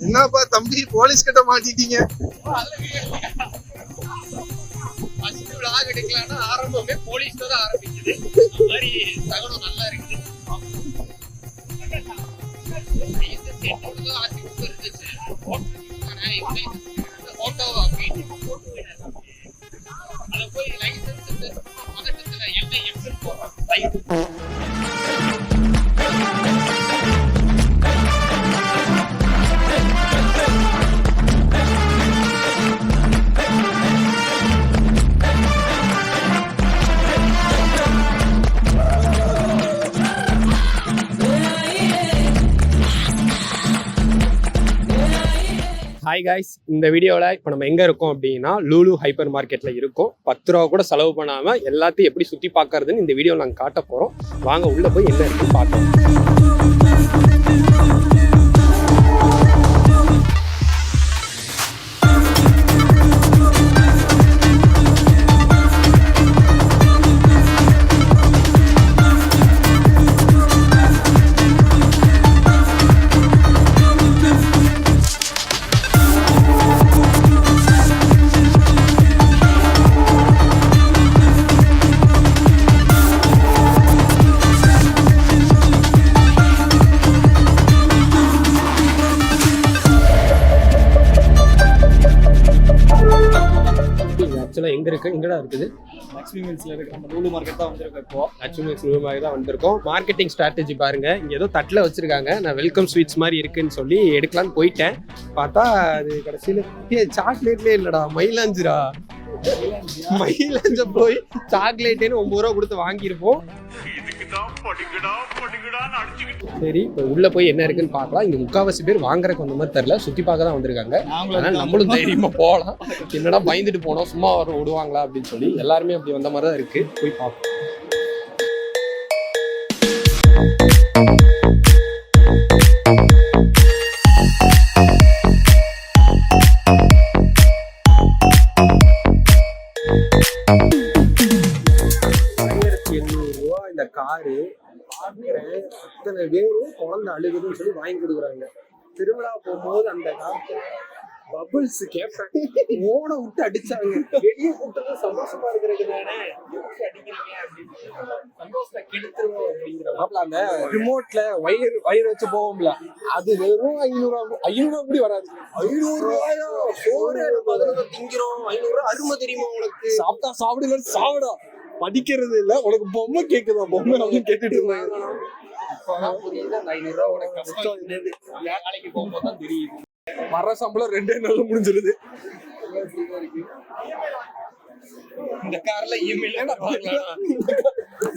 என்னப்பா தம்பி போலீஸ் கிட்ட மாட்டிட்டீங்க. எடுக்கலாம்னா ஆரம்பமே போலீஸ் தான் ஆரம்பிக்குது. மாதிரி தகவல் நல்லா இருக்குது. போட்டோ அதை போய் லைசன்ஸ் பதட்டத்துல எல்ஐஎஃப் போடுறோம். ஹாய் காய்ஸ், இந்த வீடியோவில் இப்போ நம்ம எங்கே இருக்கோம் அப்படின்னா லூலு ஹைப்பர் மார்க்கெட்டில் இருக்கோம். 10 ரூபா கூட செலவு பண்ணாமல் எல்லாத்தையும் எப்படி சுற்றி பார்க்கறதுன்னு இந்த வீடியோவில் நாங்கள் காட்ட போகிறோம். வாங்க உள்ளே போய் என்ன இருக்குன்னு பார்க்கலாம். எங்க இருக்கு எங்கடா இருக்குது? லக்ஷ்மி மில்ஸ்ல இருக்கு. நம்ம லூலு மார்க்கெட் தான் வந்திருக்கோம். இப்போ லக்ஷ்மி மில்ஸ் லூலு மார்க்கெட் தான் வந்திருக்கோம். மார்க்கெட்டிங் ஸ்ட்ராட்டஜி பாருங்க. இங்க ஏதோ தட்டில் வச்சிருக்காங்க. நான் வெல்கம் ஸ்வீட்ஸ் மாதிரி இருக்குன்னு சொல்லி எடுக்கலான்னு போயிட்டேன். பார்த்தா அது கடைசியில் சாக்லேட்லேயே இல்லடா, மயிலாஞ்சுரா. மயிலாஞ்ச போய் சாக்லேட்டேன்னு 9 ரூபா கொடுத்து வாங்கியிருப்போம். சரி, இப்போ உள்ள போய் என்ன இருக்குன்னு பார்க்கலாம். இங்க முக்காவாசி பேர் வாங்குறதுக்கு வந்த மாதிரி தெரியல, சுத்தி பார்க்க தான் வந்திருக்காங்க. அதனால நம்மளும் தைரியமா போகலாம். என்னடா பயந்துட்டு போனோம், சும்மா வர விடுவாங்களா அப்படின்னு சொல்லி எல்லாருமே அப்படி வந்த மாதிரி தான் இருக்கு. போய் பார்ப்போம். இந்த காரு பார்க்கிறேன், அத்தனை பேரு குழந்தை அழுகுதுன்னு சொல்லி வாங்கி கொடுக்குறாங்க. திருவிழா போகும்போது அந்த காலத்துல பபுள்ஸ் கேட்பேன், ஓட விட்டு அடிச்சாங்க. வெளியே கூட்டது சந்தோஷமா இருக்கிறது தானே, அடிக்கிறீங்க அப்படின்னு சந்தோஷத்தை கெடுத்துருவோம் அப்படிங்கிற அந்த ரிமோட்ல வயிறு வச்சு போவோம்ல, அது வெறும் 500 அப்படி வராது. 500 ரூபாயா? சோறு திங்கிறோம். 500 ரூபாய் அருமை தெரியுமா உனக்கு? சாப்பிட்டா சாப்பிடுங்க, சாப்பிடா. படிக்கிறது இல்ல, உனக்கு பொம்மை கேக்குதா பொம்மை அப்படின்னு கேட்டுட்டு இருந்தாங்க. புரியுது, 500 ரூபாய் உனக்கு கஷ்டம் என்னது வேலைக்கு போகும்போது தான் தெரியுது. வர சம்பளம் 2 நாள்ல முடிஞ்சிருது. இந்த கார்ல இஎம்ஐல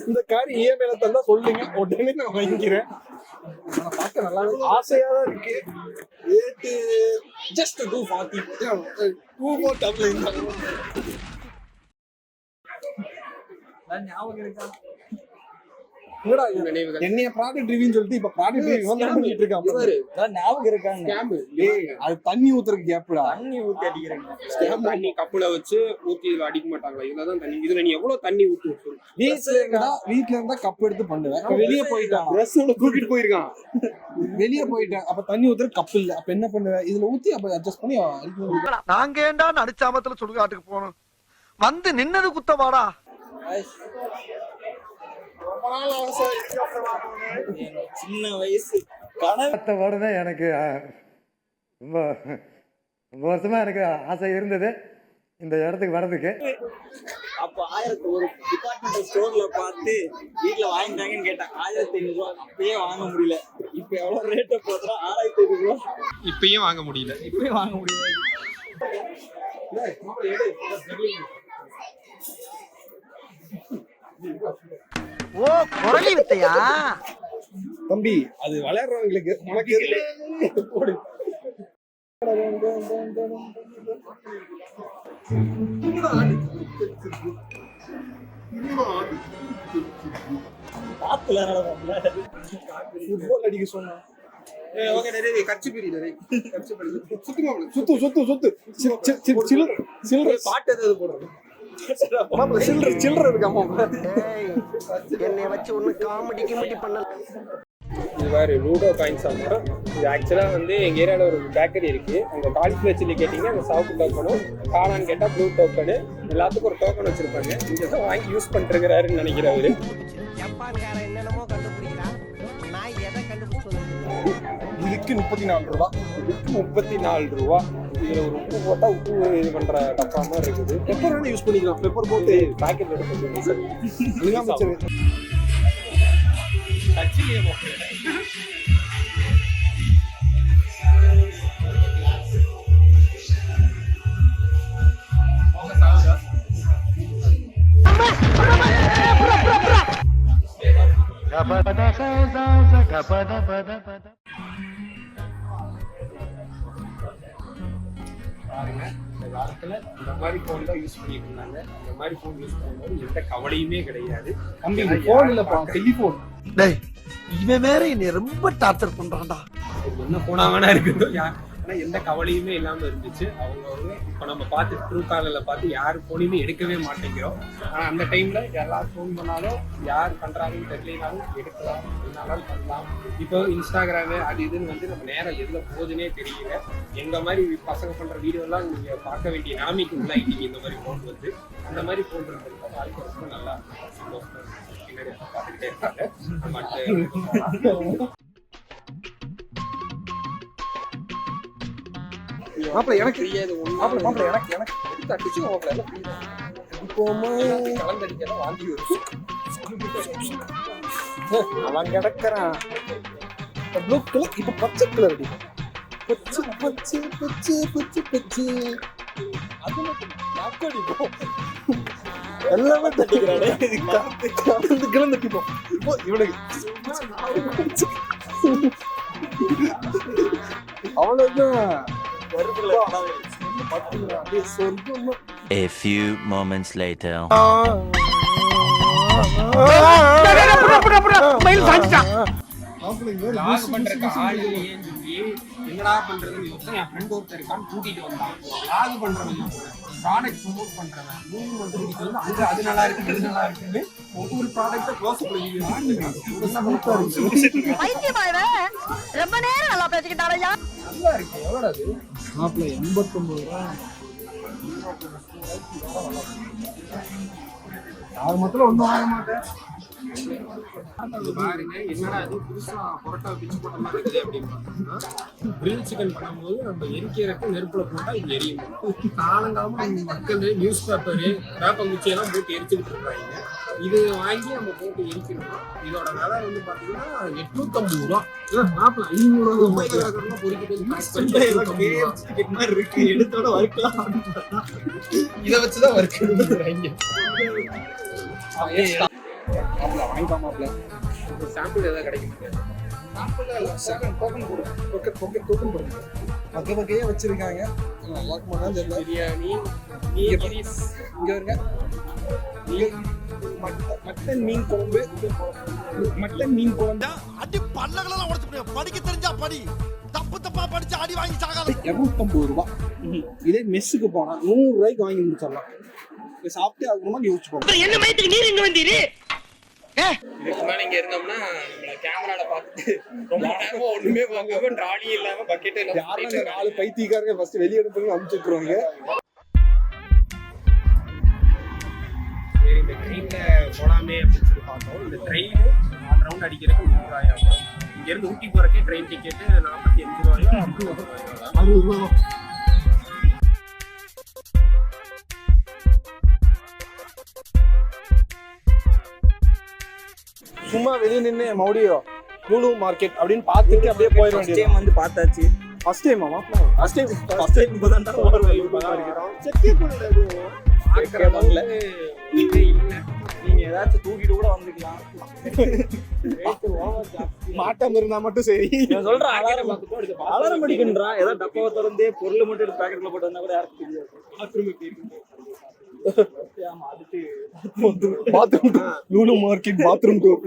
இந்த கார் இஎம்ஐல தந்தா சொல்லுங்க, உடனே நான் வாங்கிக்கிறேன். பார்க்க நல்லா ஆசையா தான் இருக்கு. ரேட்டு ஜஸ்ட் 240 240 ஞாபகம் இருக்கா? என்னைய ப்ராடக்ட் ரிவ்யூன்னு சொல்லிட்டு இப்ப ப்ராடக்ட் ரிவ்யூ பண்ணிட்டு இருக்கான். ஞாபகம் இருக்காங்க. அது தண்ணி ஊத்துறதுக்கு கேப்டா, தண்ணி ஊத்தி அடிக்கிறாங்க. ஸ்கேம் பண்ணி கப்புல வச்சு ஊத்தி இதுல அடிக்க மாட்டாங்களா? இதுலதான் தண்ணி. இதுல நீ எவ்வளவு தண்ணி ஊத்தி வீட்டுல இருந்தா கப் எடுத்து பண்ணுவேன். வெளியே போயிட்டான், ட்ரெஸ்ஸோட தூக்கிட்டு போயிருக்கான். வெளியே போயிட்டேன், அப்ப தண்ணி ஊத்துற கப் இல்ல. அப்ப என்ன பண்ணுவேன்? இதுல ஊத்தி அப்ப அட்ஜஸ்ட் பண்ணி அடிக்க. நாங்க ஏண்டா நடிச்சாமத்துல சுடுகாட்டுக்கு போனோம், வந்து நின்னது குத்தவாடா. சின்ன வயசு கனவு வருது. எனக்கு ரொம்ப வருஷமா எனக்கு ஆசை இருந்தது இந்த இடத்துக்கு வர்றதுக்கு. அப்போ 1001 டிபார்ட்மெண்டல் ஸ்டோர்ல பார்த்து வீட்டுல வாங்கிட்டாங்கன்னு கேட்டேன். 1500 ரூபா. அப்பயே வாங்க முடியல. இப்ப எவ்வளவு ரேட்டை போதுனா 6500 ரூபா. இப்பயும் வாங்க முடியல. இப்பயும் வாங்க முடியல. ஓ, குரலி வித்தையா தம்பி? அது வளர்றவங்களுக்கு. உனக்கு போடு. ஃபுட்பால் அடிக்க சொன்னா கட்சி பிரிவு பாட்டு ஏதாவது போடுறது. என்னை வச்சு ஒண்ணு காமெடி பண்ணல. இது வேறு லூடோ காயின்ஸ் ஆமாம். இது ஆக்சுவலாக வந்து எங்கள் ஏரியாவில் ஒரு பேக்கரி இருக்குது. அங்கே கால்குலேட் சொல்லி கேட்டிங்கன்னா அந்த சாப்பிட்டு டோக்கனும், காணான்னு கேட்டால் ப்ளூ டோக்கனு, எல்லாத்துக்கும் ஒரு டோக்கன் வச்சுருப்பாங்க. இங்கே தான் வாங்கி யூஸ் பண்ணிருக்கிறாருன்னு நினைக்கிறவர். என்னென்னமோ கண்டுபிடிக்கிறான், நான் எதை கண்டுபிடிச்சு இதுக்கு 34 ரூபா. இதுக்கு 34 ரூபா. இதில் ஒரு உப்பு போட்டால் உப்பு இது பண்ணுற டப்பா மாதிரி இருக்குது. பெப்பர் வேணால் யூஸ் பண்ணிக்கலாம். பெப்பர் போட்டு பேக்கெட் எடுத்து சார் பாருங்க. இந்த காலத்துல இந்த மாதிரி போன் தான் யூஸ் பண்ணிட்டு இருந்தாங்க. இந்த மாதிரி போன் யூஸ் பண்ணும்போது எந்த கவலையுமே கிடையாது. போன் இல்லப்பா, டெலிபோன். டேய் இவன் வேற என்னை ரொம்ப டார்ச்சர் பண்றான்டா. என்ன போனா வேணா இருக்குது. ஆனால் எந்த கவலையுமே இல்லாமல் இருந்துச்சு. அவங்க இப்போ நம்ம பார்த்து ட்ரூ காலரில் பார்த்து யார் ஃபோனையுமே எடுக்கவே மாட்டேங்கிறோம். ஆனால் அந்த டைமில் எல்லாரும் ஃபோன் பண்ணாலும் யார் பண்ணுறாங்கன்னு தெரியலனாலும் எடுக்கலாம், என்னாலும் பண்ணலாம். இப்போ இன்ஸ்டாகிராமு அது இதுன்னு வந்து நம்ம நேரம் எதில் போகுதுன்னே தெரியல. எங்கள் மாதிரி பசங்க பண்ணுற வீடியோலாம் நீங்கள் பார்க்க வேண்டிய நிலைமைக்கு உள்ளாயிட்டீங்க. இந்த மாதிரி ஃபோன் வந்து அந்த மாதிரி ஃபோன் பண்ணுறதுக்கு வாழ்க்கை ரொம்ப நல்லா சந்தோஷம். பின்னாடி பார்த்துக்கிட்டே இருக்காங்க. மாப்பிள்ள எனக்கு மாப்பிள்ள எனக்கு எடுத்து அடிச்சு மாப்பிள்ள இப்போமா கலந்தடிக்க வாங்கி வரும். அவன் கிடக்குறான் ப்ளூ கலர். இப்போ பச்சை கலர் அடி. பச்சை பச்சை பச்சை பச்சை பச்சை அது அடிப்போம். எல்லாமே தட்டிக்கிறானே. கலந்து கலந்தடிப்போம். இப்போ இவனுக்கு அவ்வளவுதான். A few moments later. என்னடா பண்றதுன்னு என் ஃப்ரெண்ட் ஒருத்தர் இருக்கான்னு கூட்டிட்டு வந்தான். லாக் பண்றவன், ப்ராடக்ட் ப்ரமோட் பண்றவன், மூணு வந்து அங்க அது நல்லா இருக்கு இது நல்லா இருக்குன்னு ஒவ்வொரு ப்ராடக்ட்டை க்ளோஸ் பண்ணி ரொம்ப நேரம் நல்லா பேசிக்கிட்டாரையா. நல்லா இருக்கு. எவ்வளோ அது மாப்பிள்ள 89 ரூபா. யார் மொத்தம் ஒன்றும் வாங்க மாட்டேன். பாருங்க என்னடா அது புதுசா பொரோட்டா பிச்சு போட்ட மாதிரி இருக்குது அப்படின்னு பார்த்தோம்னா, கிரில் சிக்கன் பண்ணும்போது நம்ம எரிக்கிறதுக்கு நெருப்புல போட்டா இது எரியும். காலங்காலமா மக்கள் நியூஸ் பேப்பரு வேப்பங்குச்சி எல்லாம் போட்டு எரிச்சுக்கிட்டு இருக்காங்க. இது வாங்கி நம்ம போட்டு எரிக்கணும். இதோட விலை வந்து பாத்தீங்கன்னா 850 ரூபா. மாப்பிள்ள 500 ரூபா பொறிக்கிட்டு இருக்கு. எடுத்தோட வறுக்கலாம். இதை வச்சுதான் வறுக்கிறாங்க. வாங்கிப்பாமாப்ல சாம்பிள் ஏதாவது கிடைக்கும். வகையே வச்சிருக்காங்க. பிரியாணி, இங்க வருங்க, மட்டன் மீன் குழம்பு, மட்டன் மீன் குழம்பு. அடி பல்லகளெல்லாம் உடைச்சு படிக்க தெரிஞ்சா படி, தப்பு தப்பா படிச்சு அடி வாங்கி சாகாத. 250 ரூபா. இதே மெஸ்ஸுக்கு போனா 100 ரூபாய்க்கு வாங்கி முடிச்சிடலாம். சாப்பிட்டே ஆகணுமா யோசிச்சு போங்க. என்ன மயத்துக்கு நீர் இங்க வந்தீரு? இதுக்கு மேல இங்க இருந்தோம்னா நம்மள கேமரால பார்த்துட்டு ரொம்ப நேரமா ஒண்ணுமே வாங்காம ட்ராலி இல்லாம பக்கெட் இல்லாம யாரும் 4 பைத்தியக்காரங்க ஃபர்ஸ்ட் வெளிய எடுத்து அனுப்பிச்சுக்குறாங்க. சரி, இந்த ட்ரெயின்ல போலாமே அப்படின்னு சொல்லி பார்த்தோம். இந்த ட்ரெயின் 4 ரவுண்ட் அடிக்கிறதுக்கு 100 ரூபாயா. இங்க இருந்து ஊட்டி போறக்கே ட்ரெயின் டிக்கெட் 45 ரூபாயா 60 ரூபாயா. சும்மா வெளியே நின்று மறுபடியும் லூலு மார்க்கெட் அப்படின்னு பார்த்துட்டு அப்படியே போயிட வேண்டியது. டைம் வந்து பார்த்தாச்சு. ஃபர்ஸ்ட் டைம் ஃபர்ஸ்ட் டைம் இப்போதான்டா நீங்க ஏதாச்சும் தூக்கிட்டு கூட வந்துக்கலாம். மாட்டம் இருந்தா மட்டும் சரி. சொல்றேன் அலாரம் அடிக்கின்றா. ஏதாவது டப்பாவை திறந்தே பொருள் மட்டும் எடுத்து பேக்கெட்ல போட்டு வந்தா கூட யாருக்கு தெரியாது. Bathroom Lulu market bathroom tour